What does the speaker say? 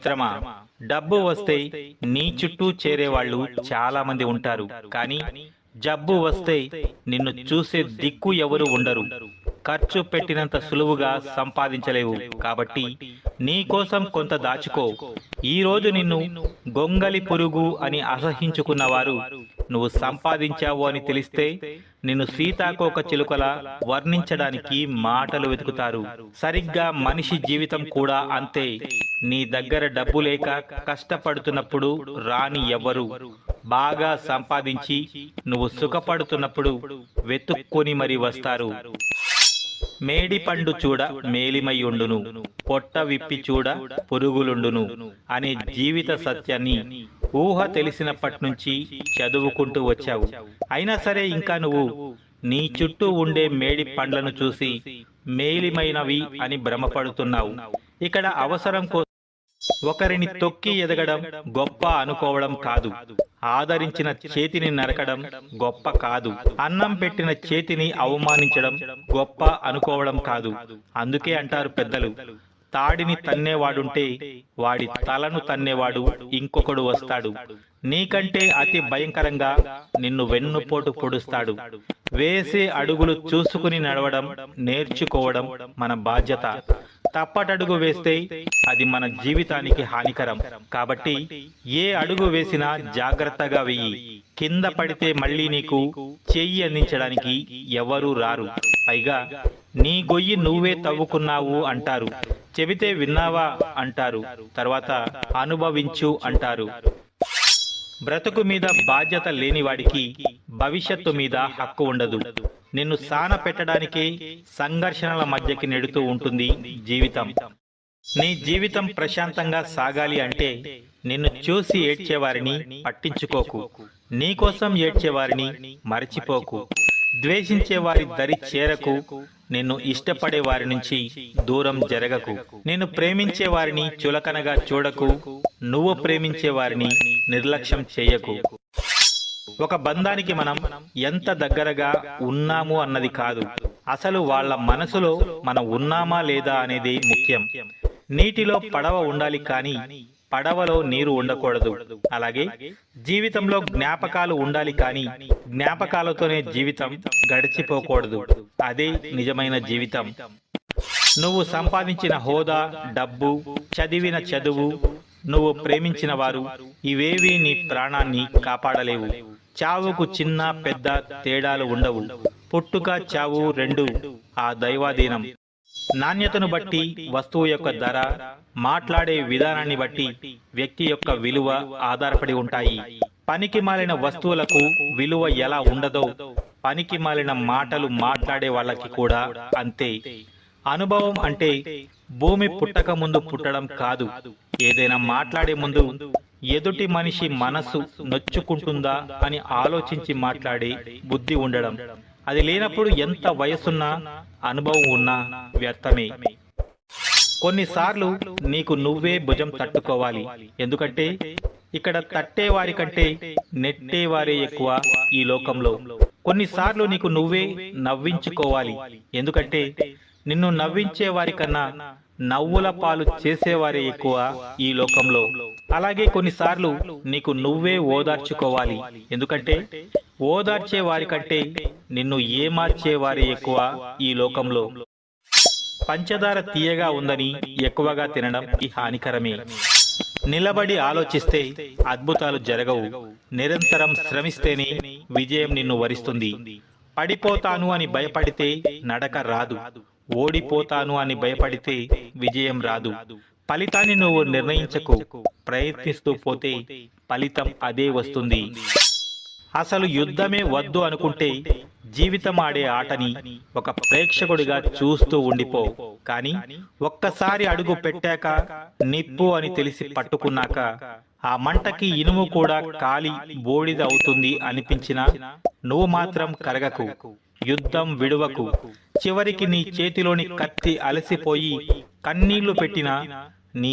మిత్రమా, డబ్బు వస్తే నీ చుట్టూ చేరేవాళ్ళు చాలా మంది ఉంటారు. కానీ జబ్బు వస్తే నిన్ను చూసే దిక్కు ఎవరు ఉండరు. ఖర్చు పెట్టినంత సులువుగా సంపాదించలేవు. కాబట్టి నీ కోసం కొంత దాచుకో. ఈరోజు నిన్ను గొంగలి పురుగు అని అసహించుకున్నవారు నువ్వు సంపాదించావు అని తెలిస్తే నిన్ను సీతాకోక చిలుకలా వర్ణించడానికి మాటలు వెతుకుతారు. సరిగ్గా మనిషి జీవితం కూడా అంతే. నీ దగ్గర డబ్బు లేక కష్టపడుతున్నప్పుడు రాని ఎవ్వరు, బాగా సంపాదించి నువ్వు సుఖపడుతున్నప్పుడు వెతుక్కొని మరి వస్తారు. మేడి పండు చూడ మేలిమయుండును, పొట్ట విప్పి చూడ పురుగులుండును అనే జీవిత సత్యాన్ని ఊహ తెలిసినప్పటి నుంచి చదువుకుంటూ వచ్చావు. అయినా సరే ఇంకా నువ్వు నీ చుట్టూ ఉండే మేడి పండ్లను చూసి మేలిమైనవి అని భ్రమపడుతున్నావు. ఇక్కడ అవసరం ఒకరిని తొక్కి ఎదగడం గొప్ప అనుకోవడం కాదు. ఆదరించిన చేతిని నరకడం గొప్ప కాదు. అన్నం పెట్టిన చేతిని అవమానించడం గొప్ప అనుకోవడం కాదు. అందుకే అంటారు పెద్దలు, తాడిని తన్నేవాడుంటే వాడి తలను తన్నేవాడు ఇంకొకడు వస్తాడు. నీకంటే అతి భయంకరంగా నిన్ను వెన్నుపోటు పొడుస్తాడు. వేసే అడుగులు చూసుకుని నడవడం నేర్చుకోవడం మన బాధ్యత. తప్పటడుగు వేస్తే అది మన జీవితానికి హానికరం. కాబట్టి ఏ అడుగు వేసినా జాగ్రత్తగా వెయ్యి. కింద పడితే మళ్ళీ నీకు చెయ్యి అందించడానికి ఎవరూ రారు. పైగా నీ గొయ్యి నువ్వే తవ్వుకున్నావు అంటారు. చెబితే విన్నావా అంటారు. తర్వాత అనుభవించు అంటారు. బ్రతుకు మీద బాధ్యత లేనివాడికి భవిష్యత్తు మీద హక్కు ఉండదు. నిన్ను సాన పెట్టడానికే సంఘర్షణల మధ్యకి నెడుతూ ఉంటుంది జీవితం. నీ జీవితం ప్రశాంతంగా సాగాలి అంటే నిన్ను చూసి ఏడ్చేవారిని పట్టించుకోకు. నీకోసం ఏడ్చేవారిని మరచిపోకు. ద్వేషించేవారి దరి చేరకు. నిన్ను ఇష్టపడే వారి నుంచి దూరం జరగకు. నిన్ను ప్రేమించే వారిని చులకనగా చూడకు. నువ్వు ప్రేమించే వారిని నిర్లక్ష్యం చేయకు. ఒక బంధానికి మనం ఎంత దగ్గరగా ఉన్నాము అన్నది కాదు, అసలు వాళ్ళ మనసులో మనం ఉన్నామా లేదా అనేది ముఖ్యం. నీటిలో పడవ ఉండాలి, కానీ పడవలో నీరు ఉండకూడదు. అలాగే జీవితంలో జ్ఞాపకాలు ఉండాలి, కానీ జ్ఞాపకాలతోనే జీవితం గడిచిపోకూడదు. అదే నిజమైన జీవితం. నువ్వు సంపాదించిన హోదా, డబ్బు, చదివిన చదువు, నువ్వు ప్రేమించిన వారు ఇవేవీ నీ ప్రాణాన్ని కాపాడలేవు. చావుకు చిన్న పెద్ద తేడాలు ఉండవు. పుట్టుక చావు రెండు ఆ దైవాధీనం. నాణ్యతను బట్టి వస్తువు యొక్క ధర, మాట్లాడే విధానాన్ని బట్టి వ్యక్తి యొక్క విలువ ఆధారపడి ఉంటాయి. పనికి మాలిన వస్తువులకు విలువ ఎలా ఉండదో పనికి మాలిన మాటలు మాట్లాడే వాళ్ళకి కూడా అంతే. అనుభవం అంటే భూమి పుట్టక ముందు పుట్టడం కాదు. ఏదైనా మాట్లాడే ముందు ఎదుటి మనిషి మనసు నొచ్చుకుంటుందా అని ఆలోచించి మాట్లాడే బుద్ధి ఉండడం. అది లేనప్పుడు ఎంత వయసున్నా అనుభవం ఉన్నా వ్యర్థమే. కొన్నిసార్లు నీకు నువ్వే భుజం తట్టుకోవాలి. ఎందుకంటే ఇక్కడ తట్టేవారి కంటే నెట్టేవారే ఎక్కువ ఈ లోకంలో. కొన్నిసార్లు నీకు నువ్వే నవ్వించుకోవాలి. ఎందుకంటే నిన్ను నవ్వించే వారి కన్నా నవ్వుల పాలు చేసేవారే ఎక్కువ ఈ లోకంలో. అలాగే కొన్నిసార్లు నీకు నువ్వే ఓదార్చుకోవాలి. ఎందుకంటే ఓదార్చే వారి కంటే నిన్ను ఏమార్చేవారే ఎక్కువ ఈ లోకంలో. పంచదార తీయగా ఉందని ఎక్కువగా తినడం ఈ హానికరమే. నిలబడి ఆలోచిస్తే అద్భుతాలు జరగవు. నిరంతరం శ్రమిస్తేనే విజయం నిన్ను వరిస్తుంది. పడిపోతాను అని భయపడితే నడక రాదు. ఓడిపోతాను అని భయపడితే విజయం రాదు. ఫలితాన్ని నువ్వు నిర్ణయించకు. ప్రయత్నిస్తూ పోతే ఫలితం అదే వస్తుంది. అసలు యుద్ధమే వద్దు అనుకుంటే జీవితం ఆడే ఆటని ఒక ప్రేక్షకుడిగా చూస్తూ ఉండిపో. కానీ ఒక్కసారి అడుగు పెట్టాక నిప్పు అని తెలిసి పట్టుకున్నాక ఆ మంటకి ఇనుము కూడా కాలి బూడిద అవుతుంది అనిపించినా నువ్వు మాత్రం కరగకు. యుద్ధం విడువకు. చివరికి నీ చేతిలోని కత్తి అలసిపోయి కన్నీళ్లు పెట్టినా నీ